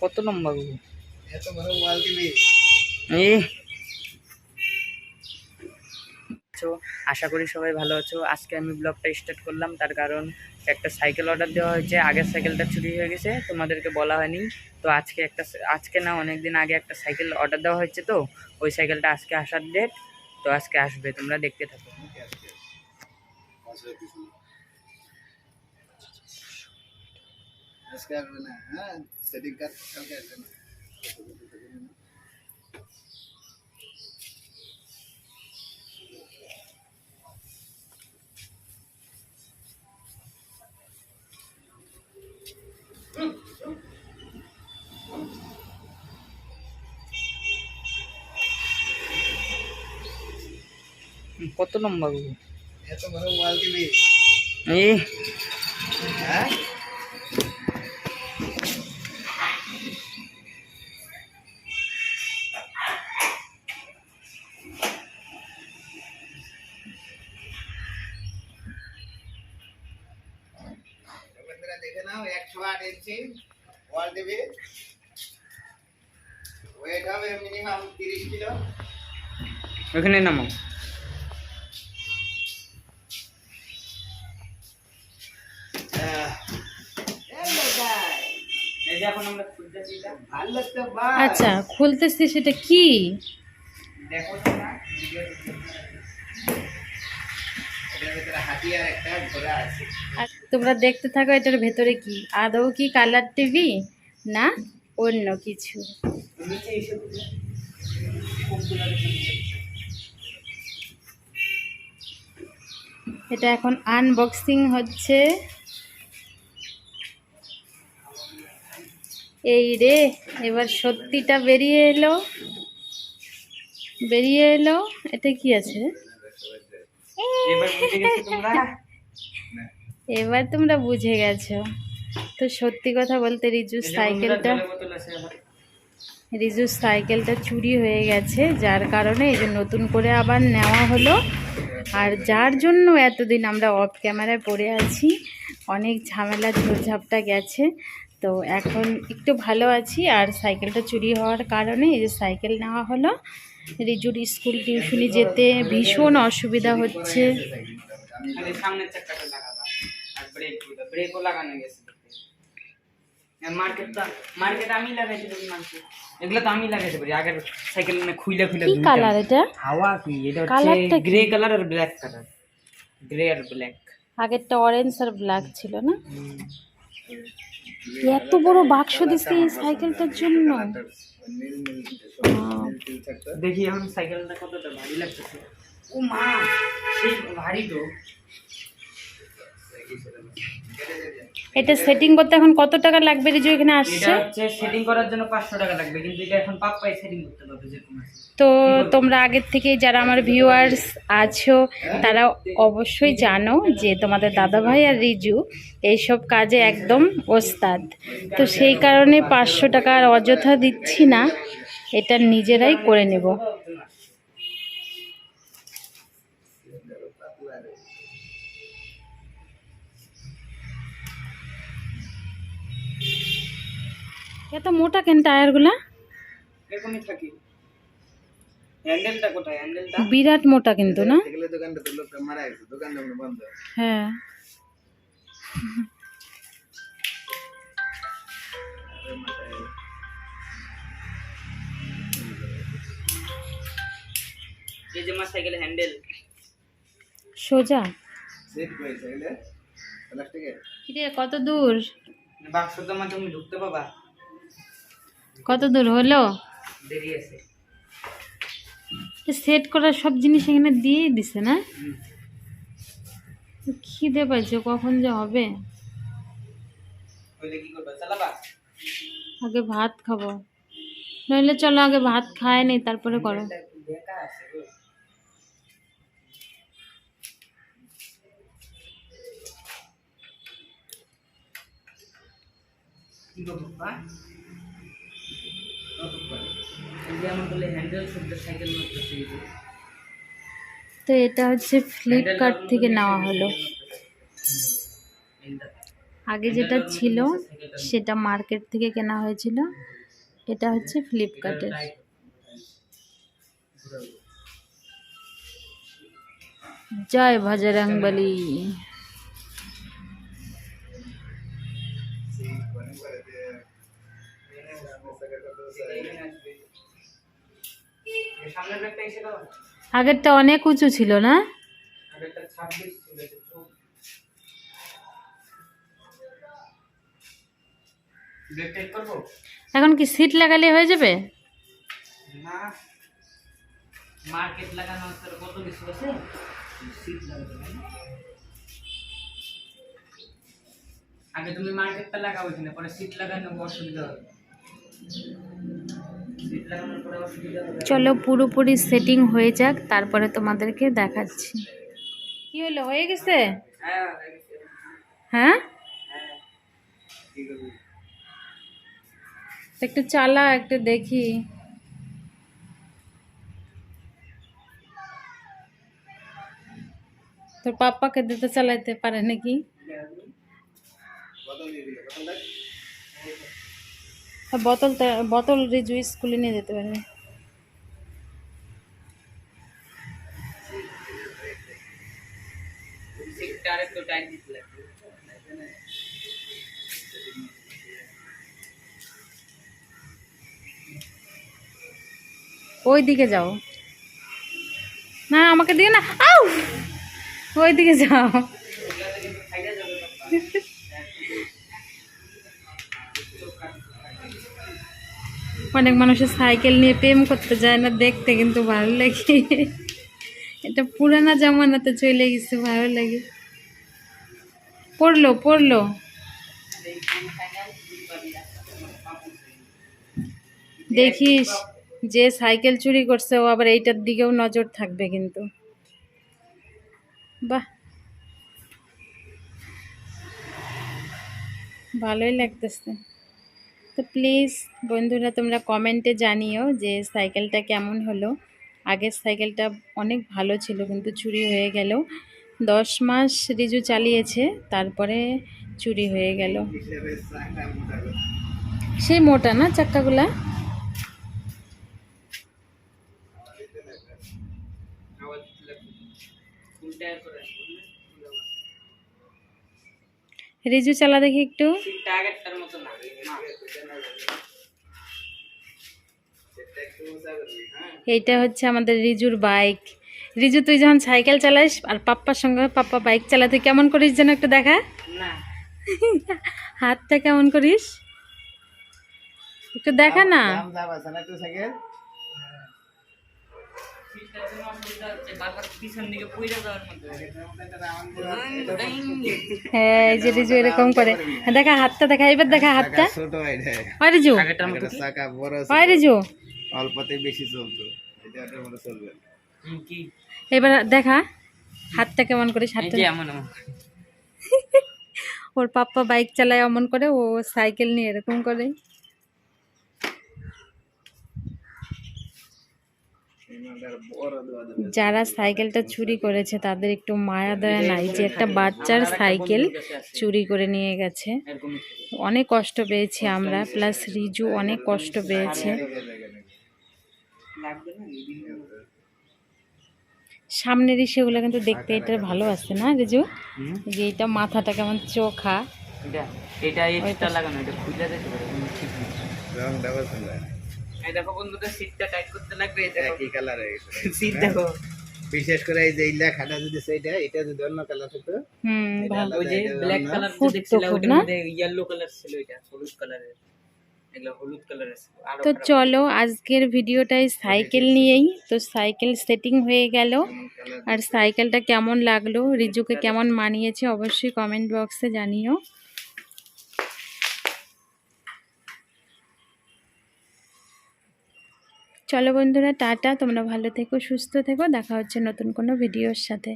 কত লম্বা গো? এত বড় ওয়াল দিবি? আশা করি সবাই ভালো আছো। আজকে আমি ব্লগটা স্টার্ট করলাম, তার কারণ একটা সাইকেল অর্ডার দেওয়া হয়েছে। আগের সাইকেলটা চুরি হয়ে গেছে, তোমাদেরকে বলা হয়নি। তো আজকে না, অনেকদিন আগে একটা সাইকেল অর্ডার দেওয়া হয়েছে, তো ওই সাইকেলটা আজকে আসার ডেট। তো আজকে আসবে, তোমরা দেখতে থাকো। আজকে আসবে না? হ্যাঁ, সেটিং কালকে আসবে না। কত লম্বা গো? এত বড় ওয়াল দিবি? হ্যাঁ, দেখে নাও, 108 ইঞ্চি ওয়াল দিবি। ওয়েট হবে মিনিমাম 30 কিলো। ওখানে নামো। আচ্ছা, খুলতেছি। সেটা কি? দেখো না, হাতিয়ার একটা ঘোড়া আছে। আর তোমরা দেখতে থাকো, এটার ভেতরে কি? আদৌ কি কালার টিভি না অন্য কিছু? এটা এখন আনবক্সিং হচ্ছে। এই রে, এবার সত্যিটা বেরিয়ে এলো। এটা কি আছে? এবার তোমরা বুঝে গেছো। তো সত্যি কথা বলতে, রিজুর সাইকেলটা চুরি হয়ে গেছে, যার কারণে এই যে নতুন করে আবার নেওয়া হলো। আর যার জন্য এতদিন আমরা অফ ক্যামেরায় পড়ে আছি, অনেক ঝামেলা ঝোড়ঝাপটা গেছে। তো এখন একটু ভালো আছি। আর সাইকেলটা চুরি হওয়ার কারণে এই যে সাইকেল নেওয়া হলো। রিজুর স্কুল টিউশনি যেতে ভীষণ অসুবিধা হচ্ছে। সামনের চাকাটা লাগাবা আর ব্রেকও লাগানো গেছে। মার্কেট আমি লাগাইতে পারি, এগুলো তো আমি লাগাইতে পারি। আগের সাইকেল মানে খুইলা কি কালার এটা? হাওয়া কি এটা? হচ্ছে গ্রে কালার আর ব্ল্যাক কালার। গ্রে আর ব্ল্যাক। আগেরটা অরেঞ্জ আর ব্ল্যাক ছিল না? এত বড় বাক্স দিছে এই সাইকেলটার জন্য। দেখি এখন সাইকেলটা কতটা ভারী লাগতেছে। ও মা, সেই ভারী তো। এটা সেটিং করতে এখন কত টাকা লাগবে রিজু এখানে আসছে? এটা হচ্ছে সেটিং করার জন্য 500 টাকা লাগবে, কিন্তু এটা এখন পাপ্পাই সেটিং করতে পারবে যে কোনো। তো তোমরা আগের থেকে যারা আমার ভিউয়ার্স আছো, তারা অবশ্যই জানো যে তোমাদের দাদাভাই আর রিজু এইসব কাজে একদম ওস্তাদ। তো সেই কারণে 500 টাকা আর অযথা দিচ্ছি না, এটা নিজেরাই করে নেব। এত মোটা কেন টায়ারগুলা? এরকমই থাকি। হ্যান্ডেলটা কোথায়? হ্যান্ডেলটা বিরাট মোটা কিন্তু না? সাইকেলের দোকানটা তো লোকটা মারা গেছে, দোকানটা বন্ধ। হ্যাঁ। এই যে আমার সাইকেলের হ্যান্ডেল সোজা। সেট কই সাইকেলে? প্লাস্টিকে? কিরে, কত দূর? বাক্সটার মাধ্যমে ঢুকতে পাবা? কত দূর হলো? দেরি আছে। সেট করার সব জিনিস এখানে দিয়ে দিছে না? খিদে পাইছে, কখন যে হবে। আগে ভাত খাবো, নইলে চলো আগে ভাত খায় নেই, তারপরে করো। তো এটা হচ্ছে ফ্লিপকার্ট থেকে নেওয়া হলো। আগে যেটা ছিল সেটা মার্কেট থেকে কেনা হয়েছিল, এটা হচ্ছে ফ্লিপকার্টের। জয় বজরংবলী। সামনের ব্যাগটা এসে দাও। আগেরটা অনেক উঁচু ছিল না? আগেরটা 26 ছিল। ব্রেক টাইট করবো? এখন কি সিট লাগালে হয়ে যাবে? না, মার্কেট লাগানো তোর কত কিছু আছে, সিট লাগাতে হবে। আগে তুমি মার্কেটটা লাগাও এখানে, পরে সিট লাগানো অসুবিধা হবে। সিট লাগানোর পরে অসুবিধা হবে। চলো পুরোপুরি সেটিং হয়ে যাক, তারপরে তোমাদেরকে দেখাচ্ছি। কি হলো, হয়ে গেছে? হ্যাঁ হ্যাঁ, হ্যাঁ। একটু চালা, একটু দেখি। তোর পাপ্পাকে দিতে চালাইতে পারে নাকি? বোতল রিজু স্কুলে নিয়ে যেতে পারবে। সিটটা আরেকটু টাইট দিতে লাগবে। ওই দিকে যাও না, আমাকে দিকে না, আউ ওই দিকে যাও। অনেক মানুষের সাইকেল নিয়ে প্রেম করতে যায় না, দেখতে কিন্তু ভালো লাগে। এটা পুরানা জামানাতে চলে গেছে, ভালো লাগে। পড়লো দেখিস, যে সাইকেল চুরি করছে ও আবার এইটার দিকেও নজর থাকবে কিন্তু। বাহ, ভালোই লাগতেছে। তো প্লিজ বন্ধুরা, তোমরা কমেন্টে জানিও যে সাইকেলটা কেমন হলো। আগের সাইকেলটা অনেক ভালো ছিল, কিন্তু চুরি হয়ে গেল। 10 মাস রিজু চালিয়েছে, তারপরে চুরি হয়ে গেল। সেই মোটা না চাক্কাগুলা? রিজু চালা দেখি একটু। সিটটা আগেরটার মতো না। এইটা হচ্ছে আমাদের রিজুর বাইক। রিজু, তুই যখন সাইকেল চালাস আর পাপ্পার সঙ্গে, পাপ্পা বাইক চালা, তুই কেমন করিস যেন একটু দেখা। না, হাতটা কেমন করিস একটু দেখা না। সিটটার জন্য অসুবিধা হচ্ছে, বারবার পিছন দিকে পইড়া যাওয়ার মতো। হ্যাঁ, এই যে রিজু এরকম করে। দেখা হাতটা, দেখা এবার, দেখা হাতটা। ছোট এটা ওই রিজু, আগেরটার মতো কি? চাকা বড় ওই রিজু, অল্পতে বেশি চলতো, এটা ওটার মতো চলবে না। কি এবার দেখা হাতটা কেমন করিস, এই হাতটা। যে এমন এমন। ওর পাপ্পা বাইক চালায় অমন করে, ও সাইকেল নিয়ে এরকম করে। যারা সাইকেলটা চুরি করেছে তাদের একটু মায়া দয়া নাই, যে একটা বাচ্চার সাইকেল চুরি করে নিয়ে গেছে। এরকমই অনেক কষ্ট পেয়েছি আমরা, প্লাস রিজু অনেক কষ্ট পেয়েছে। লাগবে না। সামনের সেগুলো কিন্তু দেখতে এটা ভালো আছে না রিজু? যে এটা মাথাটা কেমন চোখা। এটা এক্সট্রা লাগানো, এটা খুলে দিতে পারে, কোনো ঠিক নেই। রংটা পছন্দ হয় না। এই দেখো বন্ধুদের সিটটা টাইট করতে লাগবে। এই দেখো একই কালার হয়ে গেছে। সিট দেখো। বিশেষ করে এই যে এই লেখাটা যদি সেইটা, এটা যদি অন্য কালার হতো, ভালো। ওই যে ব্ল্যাক কালার ফুট তো দেখছিলাম, খুব ওটার না? মধ্যে ইয়েলো কালার ছিল, এটা হলুদ কালারের। এগুলো হলুদ কালারের ছিল। আরো তো খারাপ। চলো আজকের ভিডিওটাই সাইকেল নিয়েই। তো সাইকেল সেটিং হয়ে গেল, আর সাইকেলটা কেমন লাগলো, রিজুকে কেমন মানিয়েছে, অবশ্যই কমেন্ট বক্সে জানিও। চলো বন্ধুরা, টাটা, তোমরা ভালো থেকো, সুস্থ থেকো, দেখা হচ্ছে নতুন কোনো ভিডিওর সাথে।